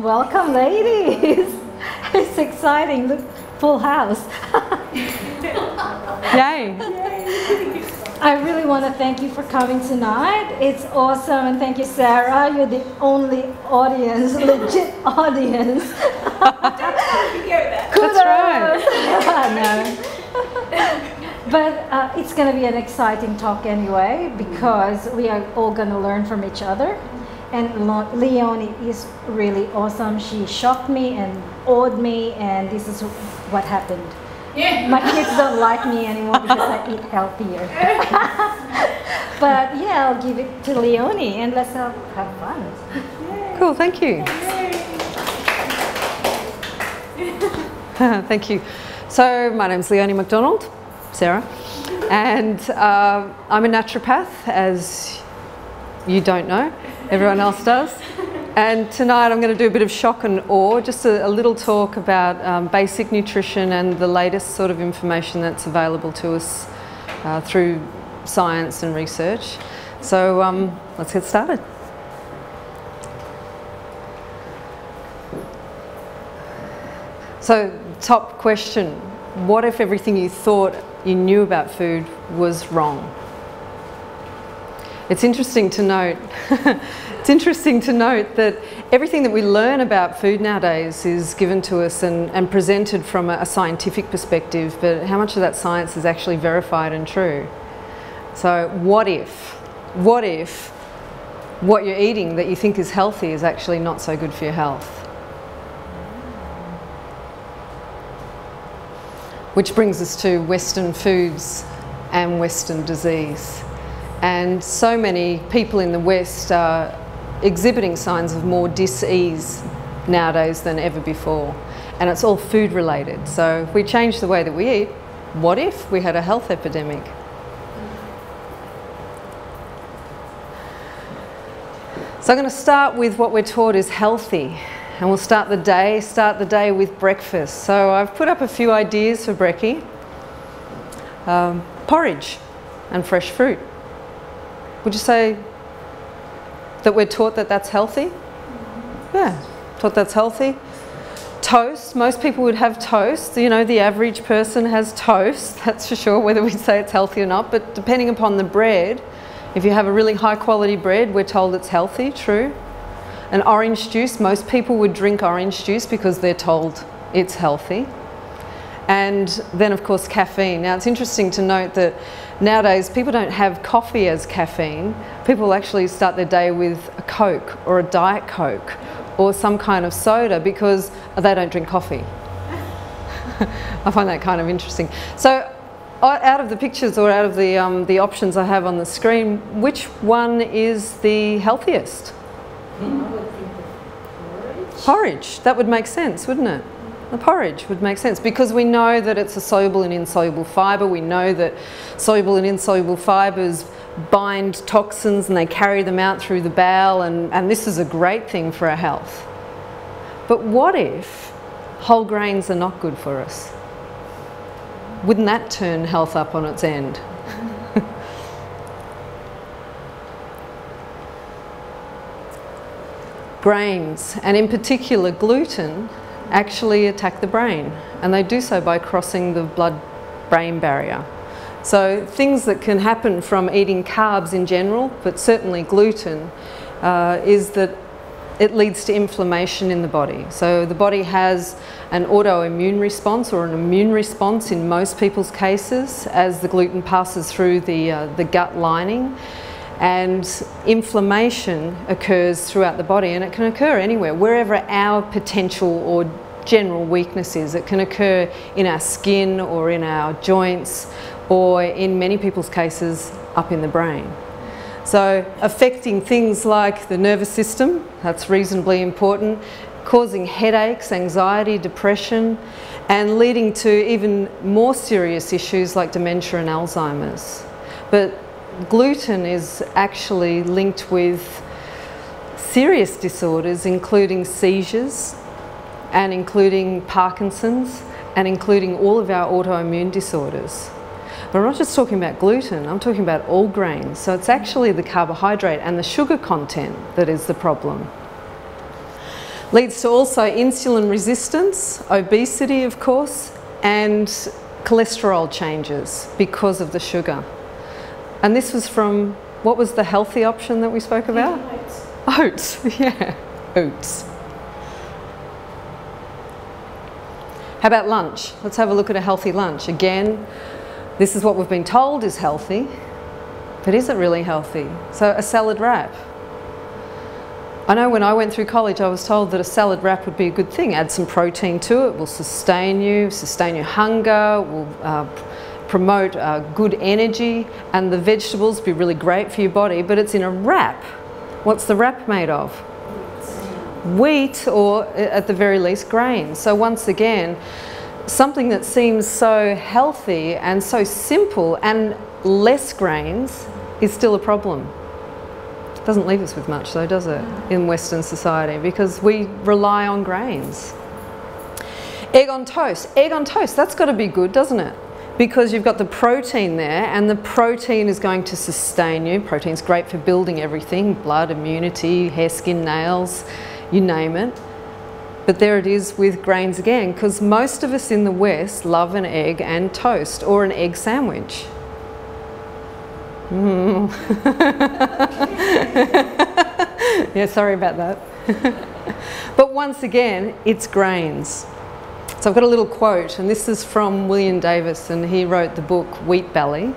Welcome, ladies. It's exciting. Look, full house. Yay. I really want to thank you for coming tonight. It's awesome, and thank you, Sarah. You're the only audience, legit audience. That's right. No. But it's going to be an exciting talk anyway, because we are all going to learn from each other. And Leonie is really awesome. She shocked me and awed me, and this is what happened. Yeah. My kids don't like me anymore because I eat healthier. But yeah, I'll give it to Leonie, and let's have fun. Cool, thank you. Thank you. So my name's Leonie McDonald, Sarah, and I'm a naturopath, as you don't know. Everyone else does. And tonight I'm going to do a bit of shock and awe, just a little talk about basic nutrition and the latest sort of information that's available to us through science and research. So let's get started. So, top question, what if everything you thought you knew about food was wrong? It's interesting to note that everything that we learn about food nowadays is given to us and presented from a scientific perspective, but how much of that science is actually verified and true? So what if what you're eating that you think is healthy is actually not so good for your health? Which brings us to Western foods and Western disease. And so many people in the West are exhibiting signs of more dis-ease nowadays than ever before. And it's all food related. So if we change the way that we eat, what if we had a health epidemic? So I'm going to start with what we're taught is healthy. And we'll start the day with breakfast. So I've put up a few ideas for brekkie. Porridge and fresh fruit. Would you say that we're taught that that's healthy? Yeah, taught that's healthy. Toast, most people would have toast. You know, the average person has toast, that's for sure, whether we say it's healthy or not. But depending upon the bread, if you have a really high quality bread, we're told it's healthy, true. And orange juice, most people would drink orange juice because they're told it's healthy. And then of course caffeine. Now it's interesting to note that nowadays people don't have coffee as caffeine. People actually start their day with a Coke or a Diet Coke or some kind of soda because they don't drink coffee. I find that kind of interesting. So out of the pictures or out of the options I have on the screen, which one is the healthiest? Porridge. That would make sense, wouldn't it? The porridge would make sense because we know that it's a soluble and insoluble fibre. We know that soluble and insoluble fibres bind toxins and they carry them out through the bowel, and this is a great thing for our health. But what if whole grains are not good for us? Wouldn't that turn health up on its end? Grains, and in particular gluten, actually attack the brain, and they do so by crossing the blood-brain barrier. So things that can happen from eating carbs in general, but certainly gluten, is that it leads to inflammation in the body. So the body has an autoimmune response or an immune response in most people's cases as the gluten passes through the gut lining. And inflammation occurs throughout the body, and it can occur anywhere, wherever our potential or general weakness is. It can occur in our skin or in our joints or in many people's cases up in the brain. So affecting things like the nervous system, that's reasonably important, causing headaches, anxiety, depression, and leading to even more serious issues like dementia and Alzheimer's. But gluten is actually linked with serious disorders, including seizures and including Parkinson's and including all of our autoimmune disorders. But I'm not just talking about gluten, I'm talking about all grains. So it's actually the carbohydrate and the sugar content that is the problem. Leads to also insulin resistance, obesity of course, and cholesterol changes because of the sugar. And this was from, what was the healthy option that we spoke about? Oats. Oats, yeah, oats. How about lunch? Let's have a look at a healthy lunch. Again, this is what we've been told is healthy, but is it really healthy? So a salad wrap. I know when I went through college I was told that a salad wrap would be a good thing. Add some protein to it, will sustain your hunger, will promote good energy, and the vegetables be really great for your body, but it's in a wrap. What's the wrap made of? Wheat, or at the very least grains. So once again, something that seems so healthy and so simple and less grains is still a problem. Doesn't leave us with much though, does it, in Western society, because we rely on grains. Egg on toast. Egg on toast, that's got to be good, doesn't it? Because you've got the protein there, and the protein is going to sustain you. Protein's great for building everything, blood, immunity, hair, skin, nails, you name it. But there it is with grains again, because most of us in the West love an egg and toast, or an egg sandwich. Yeah, sorry about that. But once again, it's grains. So I've got a little quote, and this is from William Davis, and he wrote the book Wheat Belly.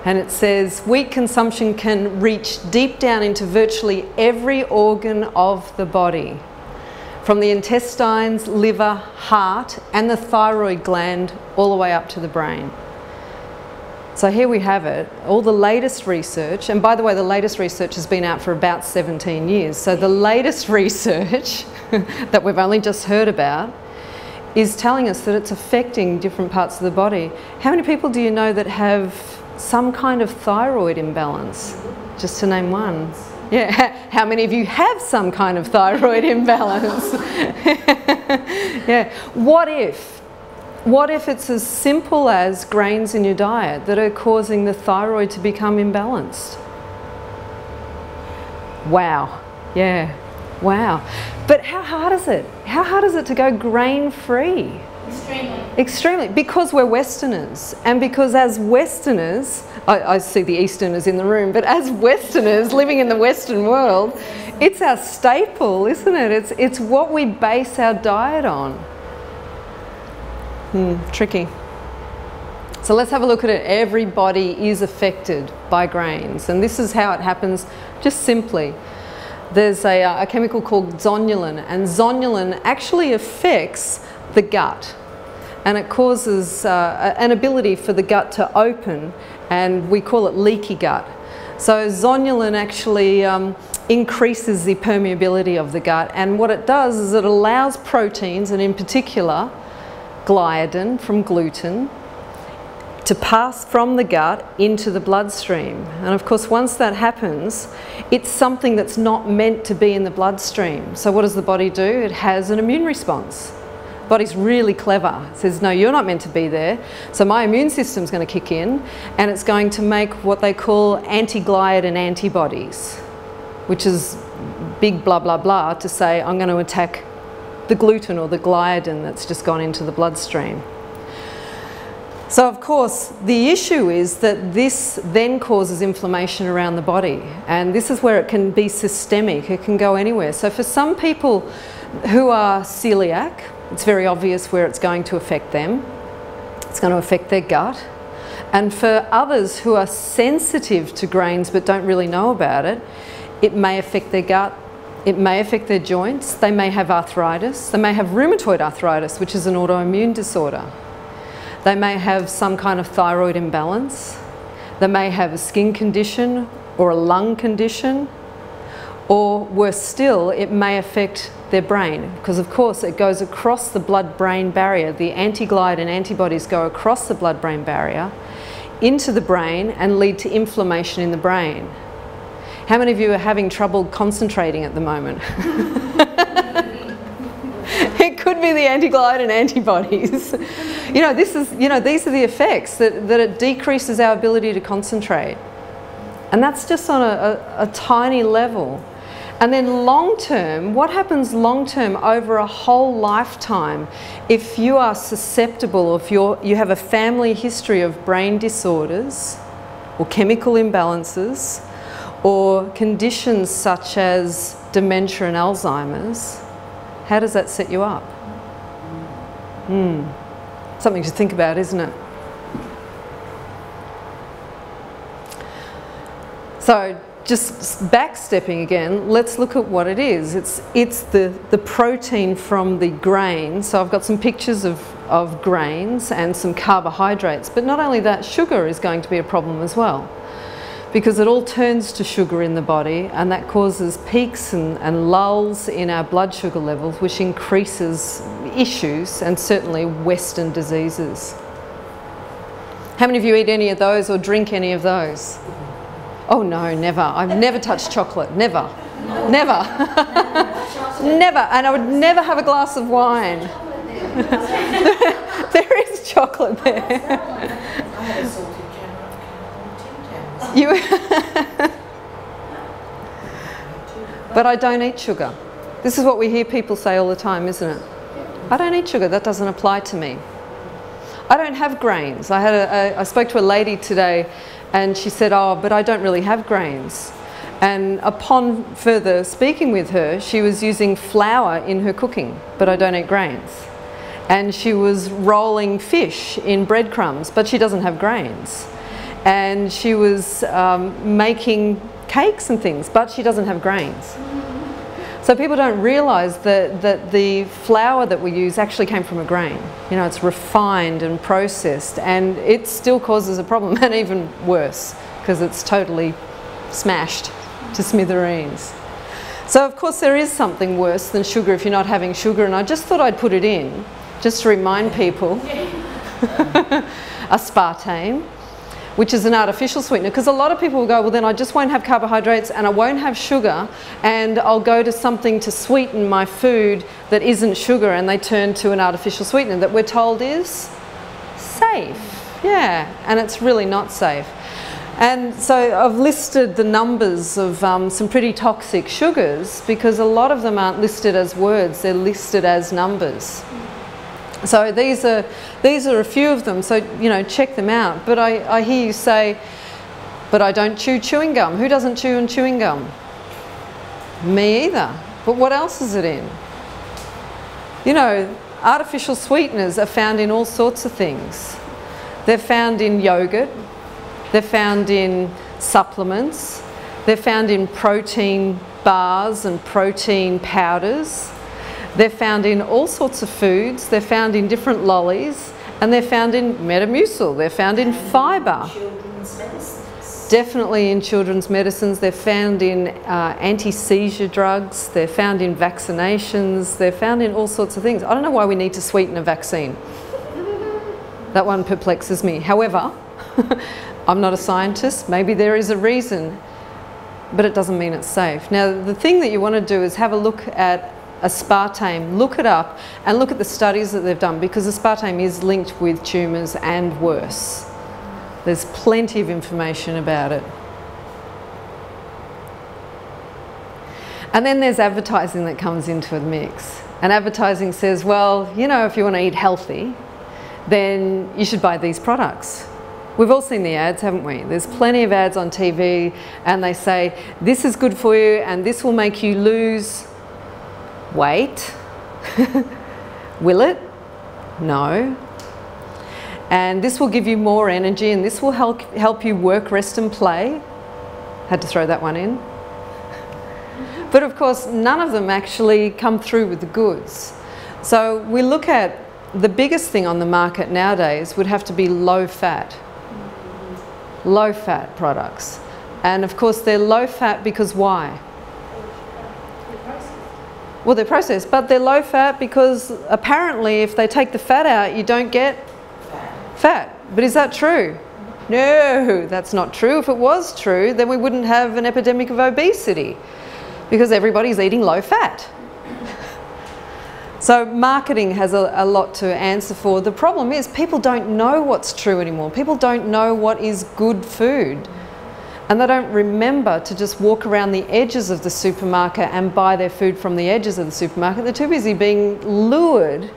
And it says, wheat consumption can reach deep down into virtually every organ of the body, from the intestines, liver, heart, and the thyroid gland, all the way up to the brain. So here we have it, all the latest research, and by the way, the latest research has been out for about 17 years. So the latest research that we've only just heard about is telling us that it's affecting different parts of the body. How many people do you know that have some kind of thyroid imbalance? Just to name one. Yeah, how many of you have some kind of thyroid imbalance? Yeah, what if it's as simple as grains in your diet that are causing the thyroid to become imbalanced? Wow, yeah, wow. But how hard is it? How hard is it to go grain-free? Extremely. Extremely, because we're Westerners, and because as Westerners, I see the Easterners in the room, but as Westerners living in the Western world, it's our staple, isn't it? It's what we base our diet on. Tricky. So let's have a look at it. Everybody is affected by grains, and this is how it happens, just simply. There's a chemical called zonulin, and zonulin actually affects the gut, and it causes an ability for the gut to open, and we call it leaky gut. So zonulin actually increases the permeability of the gut, and what it does is it allows proteins, and in particular gliadin from gluten, to pass from the gut into the bloodstream. And of course, once that happens, it's something that's not meant to be in the bloodstream. So what does the body do? It has an immune response. The body's really clever. It says, no, you're not meant to be there. So my immune system's going to kick in, and it's going to make what they call anti-gliadin antibodies, which is big blah, blah, blah, to say I'm going to attack the gluten or the gliadin that's just gone into the bloodstream. So of course, the issue is that this then causes inflammation around the body, and this is where it can be systemic. It can go anywhere. So for some people who are celiac, it's very obvious where it's going to affect them. It's going to affect their gut. And for others who are sensitive to grains but don't really know about it, it may affect their gut. It may affect their joints. They may have arthritis. They may have rheumatoid arthritis, which is an autoimmune disorder. They may have some kind of thyroid imbalance. They may have a skin condition or a lung condition, or worse still, it may affect their brain, because of course it goes across the blood-brain barrier. The anti-gliadin antibodies go across the blood-brain barrier into the brain and lead to inflammation in the brain. How many of you are having trouble concentrating at the moment? It could be the anti-gliadin antibodies. These are the effects, that it decreases our ability to concentrate. And that's just on a tiny level. And then long term, what happens long term over a whole lifetime if you are susceptible, or if you have a family history of brain disorders or chemical imbalances or conditions such as dementia and Alzheimer's, how does that set you up? Something to think about, isn't it? So just backstepping again, let's look at what it is. It's the protein from the grains. So I've got some pictures of grains and some carbohydrates. But not only that, sugar is going to be a problem as well, because it all turns to sugar in the body, and that causes peaks and lulls in our blood sugar levels, which increases issues and certainly Western diseases. How many of you eat any of those or drink any of those? Oh no, never. I've never touched chocolate. Never. Never. Never. And I would never have a glass of wine. There is chocolate there. I had a salted caramel Tim Tams. But I don't eat sugar. This is what we hear people say all the time, isn't it? I don't eat sugar. That doesn't apply to me. I don't have grains. I spoke to a lady today, and she said, oh, but I don't really have grains. And upon further speaking with her, she was using flour in her cooking, but I don't eat grains. And she was rolling fish in breadcrumbs, but she doesn't have grains. And she was making cakes and things, but she doesn't have grains. So people don't realise that the flour that we use actually came from a grain. You know, it's refined and processed, and it still causes a problem, and even worse, because it's totally smashed to smithereens. So of course there is something worse than sugar if you're not having sugar, and I just thought I'd put it in, just to remind people. Aspartame, which is an artificial sweetener, because a lot of people will go, well then I just won't have carbohydrates and I won't have sugar, and I'll go to something to sweeten my food that isn't sugar, and they turn to an artificial sweetener that we're told is safe. Yeah, and it's really not safe. And so I've listed the numbers of some pretty toxic sugars, because a lot of them aren't listed as words, they're listed as numbers. So these are a few of them, so you know, check them out. But I hear you say, but I don't chew chewing gum. Who doesn't chew on chewing gum? Me either. But what else is it in? You know, artificial sweeteners are found in all sorts of things. They're found in yogurt, they're found in supplements, they're found in protein bars and protein powders. They're found in all sorts of foods, they're found in different lollies, and they're found in Metamucil, they're found in fibre. Children's medicines. Definitely in children's medicines, they're found in anti-seizure drugs, they're found in vaccinations, they're found in all sorts of things. I don't know why we need to sweeten a vaccine. That one perplexes me. However, I'm not a scientist, maybe there is a reason, but it doesn't mean it's safe. Now the thing that you want to do is have a look at aspartame, look it up and look at the studies that they've done, because aspartame is linked with tumours and worse. There's plenty of information about it. And then there's advertising that comes into the mix. And advertising says, well, you know, if you want to eat healthy, then you should buy these products. We've all seen the ads, haven't we? There's plenty of ads on TV, and they say, this is good for you and this will make you lose weight. Will it? No. And this will give you more energy, and this will help you work, rest and play. Had to throw that one in. But of course none of them actually come through with the goods. So we look at the biggest thing on the market nowadays would have to be low fat products. And of course they're low fat because why? Well, they're processed, but they're low fat because apparently if they take the fat out, you don't get fat. But is that true? No, that's not true. If it was true, then we wouldn't have an epidemic of obesity, because everybody's eating low fat. So marketing has a lot to answer for. The problem is people don't know what's true anymore. People don't know what is good food. And they don't remember to just walk around the edges of the supermarket and buy their food from the edges of the supermarket. They're too busy being lured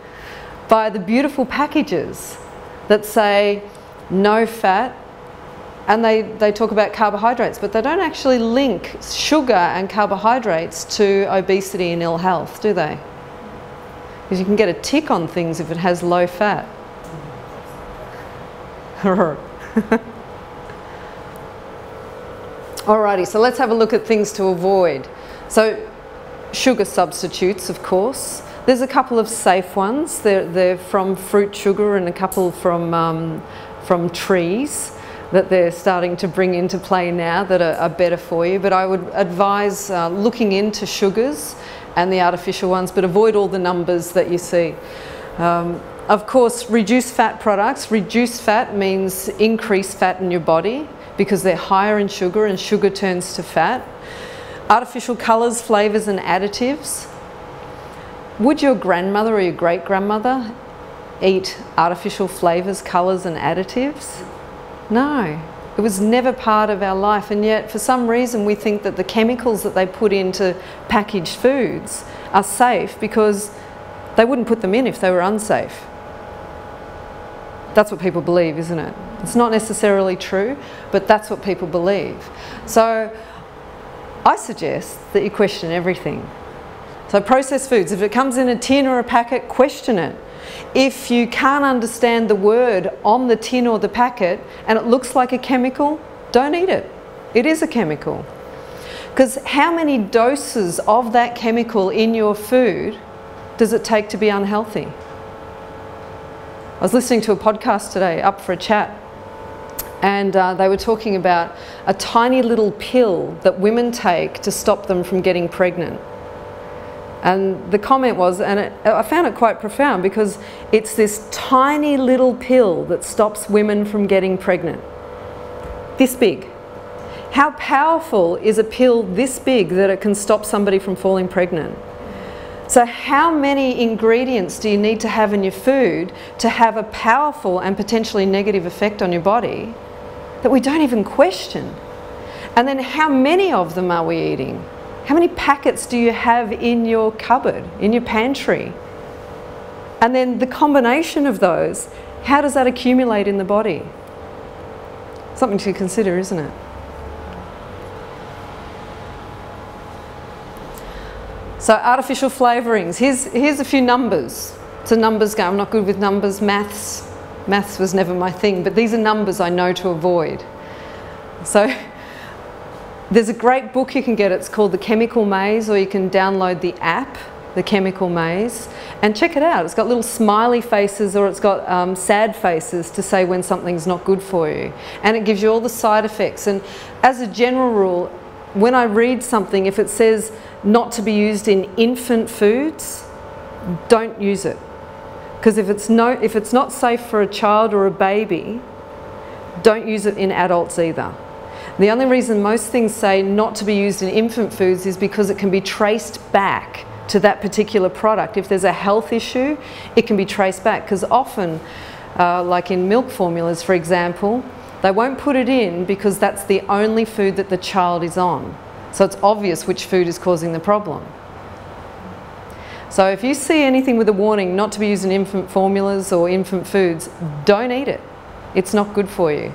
by the beautiful packages that say no fat, and they talk about carbohydrates, but they don't actually link sugar and carbohydrates to obesity and ill health, do they? Because you can get a tick on things if it has low fat. Alrighty, so let's have a look at things to avoid. So sugar substitutes, of course. There's a couple of safe ones. They're from fruit sugar and a couple from trees that they're starting to bring into play now that are better for you. But I would advise looking into sugars and the artificial ones, but avoid all the numbers that you see. Of course, reduced fat products. Reduced fat means increased fat in your body, because they're higher in sugar and sugar turns to fat. Artificial colours, flavours and additives. Would your grandmother or your great-grandmother eat artificial flavours, colours and additives? No, it was never part of our life, and yet for some reason we think that the chemicals that they put into packaged foods are safe because they wouldn't put them in if they were unsafe. That's what people believe, isn't it? It's not necessarily true, but that's what people believe. So I suggest that you question everything. So processed foods, if it comes in a tin or a packet, question it. If you can't understand the word on the tin or the packet and it looks like a chemical, don't eat it. It is a chemical. Because how many doses of that chemical in your food does it take to be unhealthy? I was listening to a podcast today, up for a chat, and they were talking about a tiny little pill that women take to stop them from getting pregnant. And the comment was, and I found it quite profound, because it's this tiny little pill that stops women from getting pregnant. This big. How powerful is a pill this big that it can stop somebody from falling pregnant? So how many ingredients do you need to have in your food to have a powerful and potentially negative effect on your body that we don't even question? And then how many of them are we eating? How many packets do you have in your cupboard, in your pantry? And then the combination of those, how does that accumulate in the body? Something to consider, isn't it? So artificial flavourings, here's a few numbers. It's a numbers game. I'm not good with numbers. Maths was never my thing, but these are numbers I know to avoid. So there's a great book you can get. It's called The Chemical Maze, or you can download the app, The Chemical Maze, and check it out. It's got little smiley faces, or it's got sad faces to say when something's not good for you. And it gives you all the side effects. And as a general rule, when I read something, if it says not to be used in infant foods, don't use it. Because if it's not safe for a child or a baby, don't use it in adults either. The only reason most things say not to be used in infant foods is because it can be traced back to that particular product. If there's a health issue, it can be traced back, because often, like in milk formulas, for example, they won't put it in because that's the only food that the child is on. So it's obvious which food is causing the problem. So if you see anything with a warning not to be used in infant formulas or infant foods, don't eat it. It's not good for you.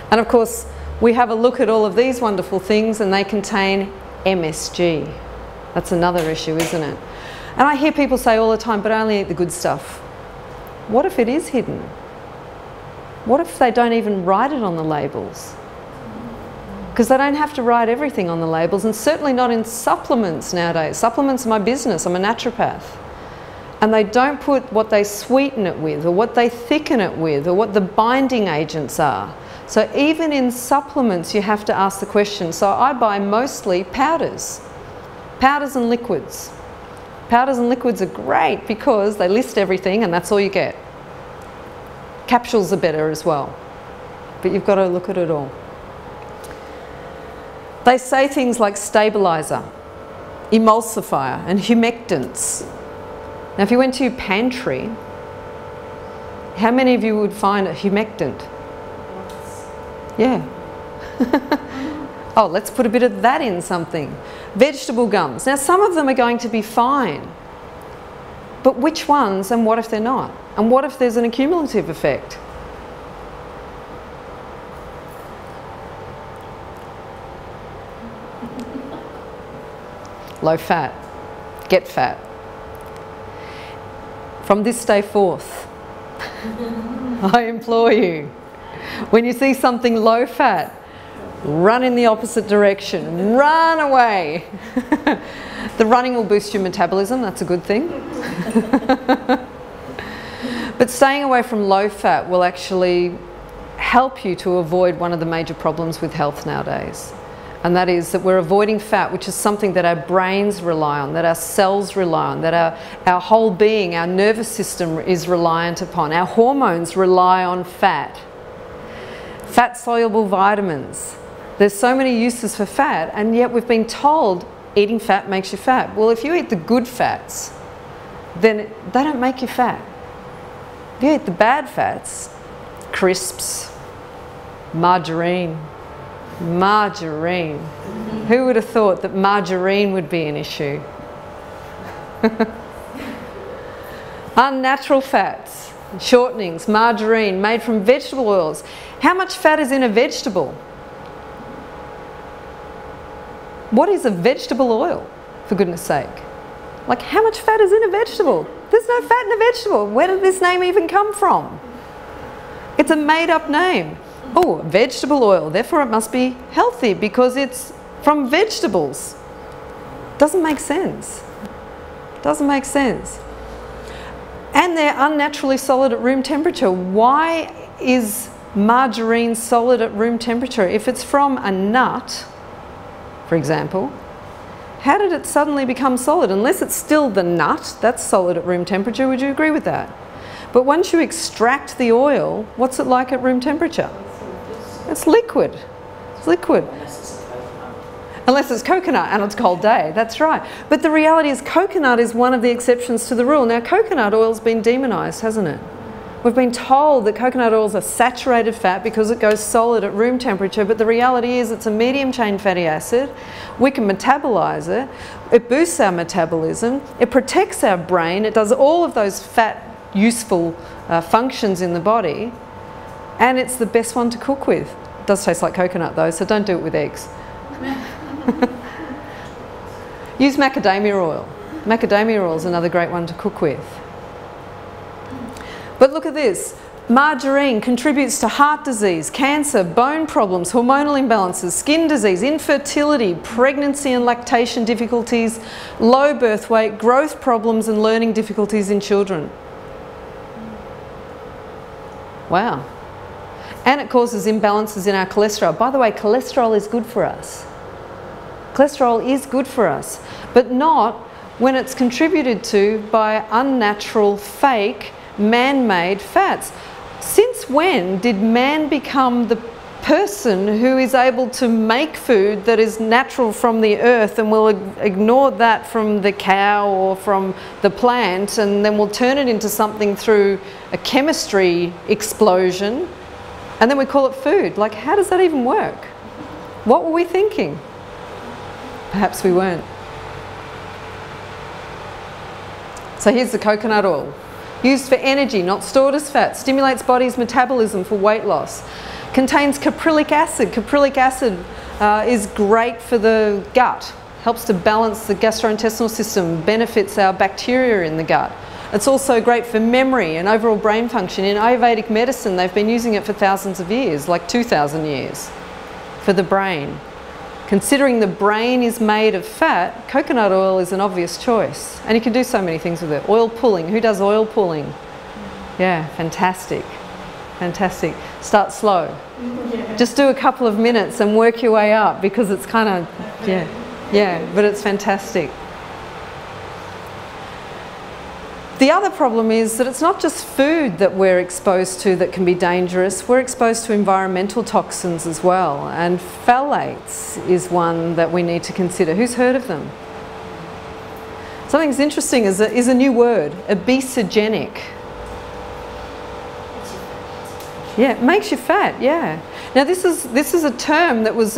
And of course, we have a look at all of these wonderful things, and they contain MSG. That's another issue, isn't it? And I hear people say all the time, but I only eat the good stuff. What if it is hidden? What if they don't even write it on the labels? Because they don't have to write everything on the labels, and certainly not in supplements nowadays. Supplements are my business. I'm a naturopath. And they don't put what they sweeten it with, or what they thicken it with, or what the binding agents are. So even in supplements, you have to ask the question. So I buy mostly powders. Powders and liquids. Powders and liquids are great because they list everything and that's all you get. Capsules are better as well, but you've got to look at it all. They say things like stabiliser, emulsifier and humectants. Now if you went to your pantry How many of you would find a humectant? Yeah. Oh, let's put a bit of that in something. Vegetable gums. Now, some of them are going to be fine. But which ones, and what if they're not? And what if there's an accumulative effect? Low fat. Get fat. From this day forth, I implore you, when you see something low fat, run in the opposite direction. Run away. The running will boost your metabolism. That's a good thing. But staying away from low fat will actually help you to avoid one of the major problems with health nowadays. And that is that we're avoiding fat, which is something that our brains rely on, that our cells rely on, that our whole being, our nervous system is reliant upon. Our hormones rely on fat. Fat-soluble vitamins. There's so many uses for fat, and yet we've been told eating fat makes you fat. Well, if you eat the good fats, then they don't make you fat. If you eat the bad fats, crisps, margarine. Margarine. Who would have thought that margarine would be an issue? Unnatural fats, shortenings, margarine made from vegetable oils. How much fat is in a vegetable? What is a vegetable oil, for goodness sake? Like, how much fat is in a vegetable? There's no fat in a vegetable. Where did this name even come from? It's a made-up name. Oh, vegetable oil, therefore it must be healthy because it's from vegetables. Doesn't make sense. Doesn't make sense. And they're unnaturally solid at room temperature. Why is margarine solid at room temperature? If it's from a nut, for example, how did it suddenly become solid? Unless it's still the nut, that's solid at room temperature. Would you agree with that? But once you extract the oil, what's it like at room temperature? It's liquid. It's liquid. Unless it's coconut and it's a cold day, that's right. But the reality is coconut is one of the exceptions to the rule. Now, coconut oil's been demonised, hasn't it? We've been told that coconut oils are saturated fat because it goes solid at room temperature, but the reality is it's a medium chain fatty acid. We can metabolize it. It boosts our metabolism. It protects our brain. It does all of those fat useful functions in the body, and it's the best one to cook with. It does taste like coconut though, so don't do it with eggs. Use macadamia oil. Macadamia oil is another great one to cook with. But look at this. Margarine contributes to heart disease, cancer, bone problems, hormonal imbalances, skin disease, infertility, pregnancy and lactation difficulties, low birth weight, growth problems and learning difficulties in children. Wow. And it causes imbalances in our cholesterol. By the way, cholesterol is good for us. Cholesterol is good for us, but not when it's contributed to by unnatural, fake, man-made fats. Since when did man become the person who is able to make food that is natural from the earth and will ignore that from the cow or from the plant, and then we'll turn it into something through a chemistry explosion, and then we call it food? Like, how does that even work? What were we thinking? Perhaps we weren't. So here's the coconut oil. Used for energy, not stored as fat. Stimulates body's metabolism for weight loss. Contains caprylic acid. Caprylic acid is great for the gut. Helps to balance the gastrointestinal system. Benefits our bacteria in the gut. It's also great for memory and overall brain function. In Ayurvedic medicine, they've been using it for thousands of years, like 2,000 years, for the brain. Considering the brain is made of fat, coconut oil is an obvious choice. And you can do so many things with it. Oil pulling. Who does oil pulling? Yeah, fantastic. Fantastic. Start slow. Yeah. Just do a couple of minutes and work your way up, because it's kind of, yeah, but it's fantastic. The other problem is that it's not just food that we're exposed to that can be dangerous. We're exposed to environmental toxins as well, and phthalates is one that we need to consider. Who's heard of them? Something's interesting is a new word, obesogenic. Yeah, it makes you fat, yeah. Now this is a term that was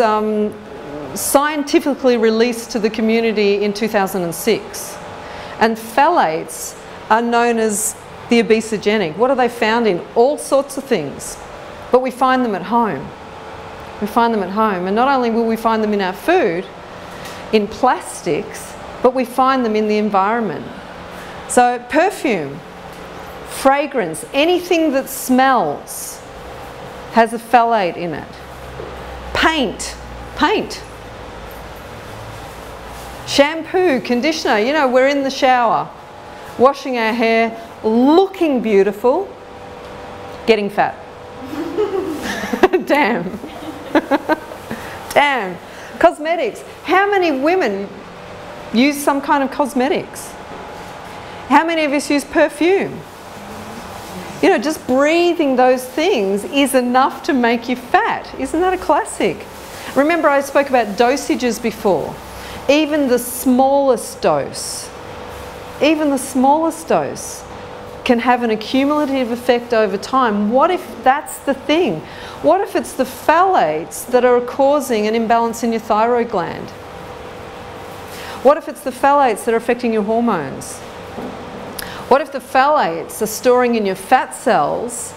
scientifically released to the community in 2006. And phthalates are known as the obesogenic. What are they found in? All sorts of things. But we find them at home. We find them at home. And not only will we find them in our food, in plastics, but we find them in the environment. So perfume, fragrance, anything that smells has a phthalate in it. Paint. Shampoo, conditioner, you know, we're in the shower, washing our hair, looking beautiful, getting fat. Damn. Damn. Cosmetics. How many women use some kind of cosmetics? How many of us use perfume? You know, just breathing those things is enough to make you fat. Isn't that a classic? Remember, I spoke about dosages before. Even the smallest dose can have an accumulative effect over time. What if that's the thing? What if it's the phthalates that are causing an imbalance in your thyroid gland? What if it's the phthalates that are affecting your hormones? What if the phthalates are storing in your fat cells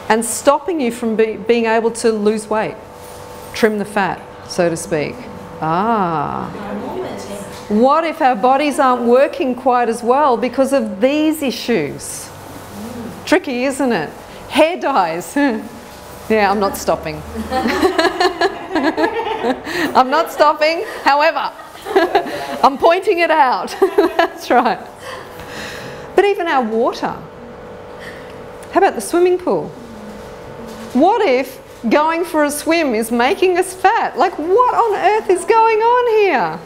and stopping you from being able to lose weight? Trim the fat, so to speak. What if our bodies aren't working quite as well because of these issues? Tricky, isn't it? Hair dyes. Yeah, I'm not stopping. I'm not stopping, however, I'm pointing it out. That's right. But even our water. How about the swimming pool? What if going for a swim is making us fat? Like, what on earth is going on here?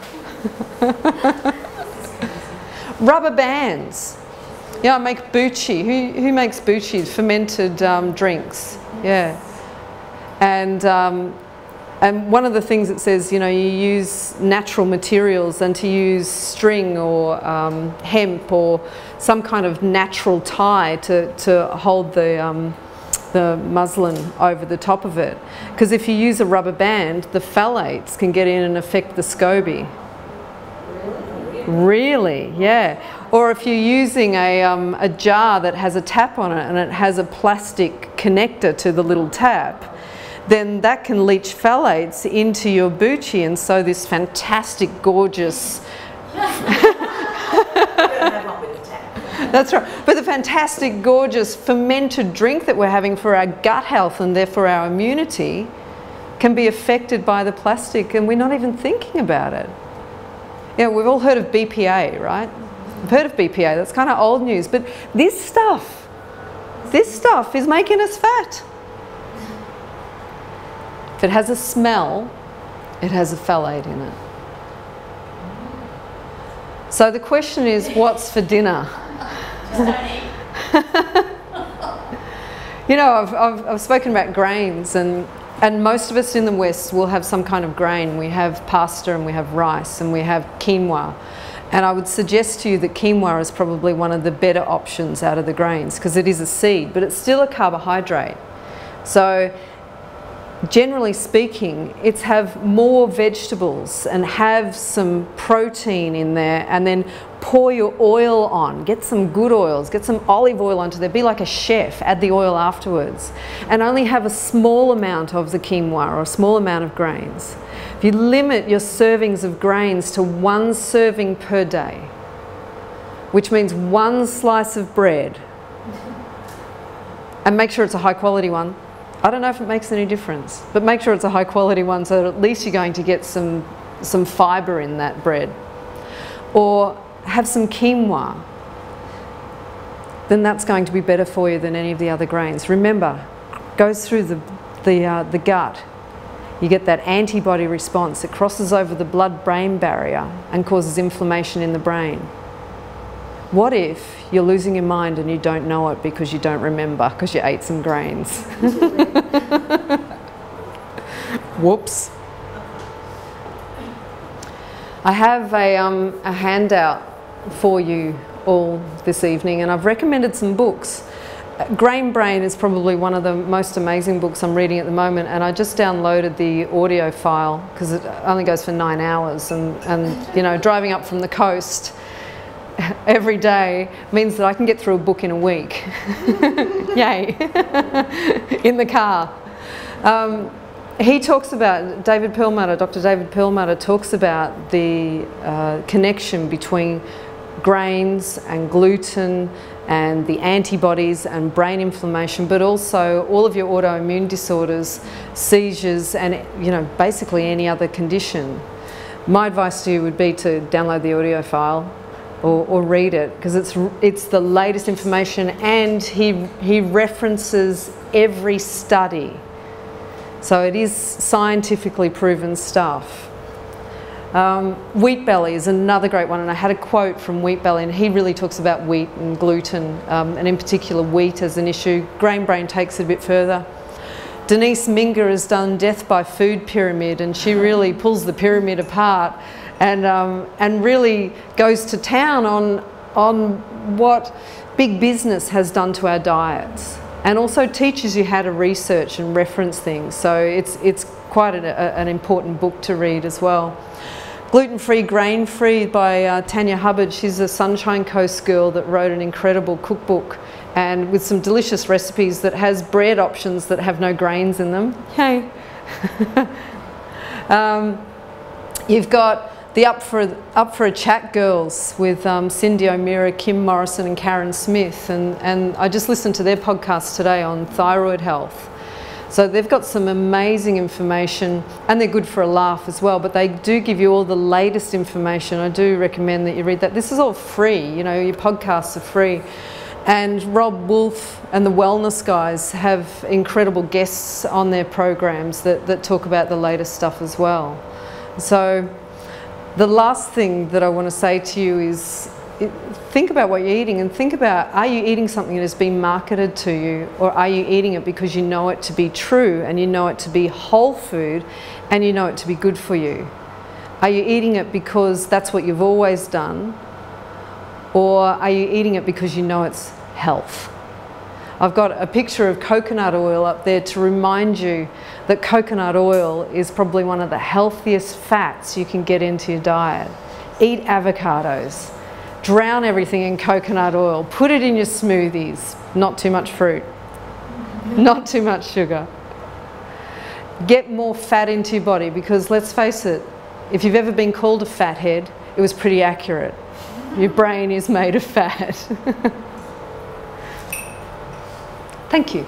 Rubber bands. Yeah, I make buchi. Who makes buchi? Fermented drinks. Yeah. And one of the things it says, you know, you use natural materials, and to use string or hemp or some kind of natural tie to hold the muslin over the top of it. Because if you use a rubber band, the phthalates can get in and affect the SCOBY. Really, yeah. Or if you're using a jar that has a tap on it and it has a plastic connector to the little tap, then that can leach phthalates into your buchi, and so this fantastic, gorgeous... That's right. But the fantastic, gorgeous, fermented drink that we're having for our gut health and therefore our immunity can be affected by the plastic, and we're not even thinking about it. You know, we've all heard of BPA, right? We've heard of BPA, that's kind of old news, but this stuff is making us fat. If it has a smell, it has a phthalate in it. So the question is, what's for dinner? You know, I've spoken about grains, and most of us in the West will have some kind of grain. We have pasta and we have rice and we have quinoa. And I would suggest to you that quinoa is probably one of the better options out of the grains, because it is a seed, but it's still a carbohydrate. So generally speaking, it's have more vegetables and have some protein in there, and then pour your oil on. Get some good oils, get some olive oil onto there. Be like a chef, add the oil afterwards. And only have a small amount of the quinoa or a small amount of grains. If you limit your servings of grains to 1 serving per day, which means 1 slice of bread, and make sure it's a high quality one. I don't know if it makes any difference, but make sure it's a high quality one, so that at least you're going to get some fibre in that bread. Or have some quinoa, then that's going to be better for you than any of the other grains. Remember, goes through the gut. You get that antibody response. It crosses over the blood-brain barrier and causes inflammation in the brain. What if you're losing your mind and you don't know it because you don't remember, because you ate some grains? Whoops. I have a handout for you all this evening, and I've recommended some books. Grain Brain is probably one of the most amazing books I'm reading at the moment, and I just downloaded the audio file because it only goes for 9 hours, and you know, driving up from the coast every day means that I can get through a book in a week. Yay. In the car. He talks about, Dr. David Perlmutter talks about the connection between grains and gluten and the antibodies and brain inflammation, but also all of your autoimmune disorders, seizures, and you know, basically any other condition. My advice to you would be to download the audio file or read it, because it's the latest information, and he references every study. So it is scientifically proven stuff. Wheat belly is another great one, and I had a quote from Wheat belly, and he really talks about wheat and gluten, and in particular wheat as an issue. Grain Brain takes it a bit further. Denise Minger has done Death by Food Pyramid, and she really pulls the pyramid apart and really goes to town on what big business has done to our diets, and also teaches you how to research and reference things. So it's quite an important book to read as well. Gluten-Free, Grain-Free by Tanya Hubbard. She's a Sunshine Coast girl that wrote an incredible cookbook, and with some delicious recipes that has bread options that have no grains in them. Hey. You've got the Up for a Chat girls with Cindy O'Meara, Kim Morrison and Karen Smith, and I just listened to their podcast today on thyroid health. So they've got some amazing information, and they're good for a laugh as well, but they do give you all the latest information. I do recommend that you read that. This is all free, you know, your podcasts are free. And Rob Wolf and the Wellness Guys have incredible guests on their programs that talk about the latest stuff as well. So the last thing that I want to say to you is, think about what you're eating, and think about, are you eating something that has been marketed to you, or are you eating it because you know it to be true, and you know it to be whole food, and you know it to be good for you? Are you eating it because that's what you've always done, or are you eating it because you know it's health? I've got a picture of coconut oil up there to remind you that coconut oil is probably one of the healthiest fats you can get into your diet. Eat avocados. Drown everything in coconut oil. Put it in your smoothies. Not too much fruit. Not too much sugar. Get more fat into your body, because let's face it, if you've ever been called a fathead, it was pretty accurate. Your brain is made of fat. Thank you.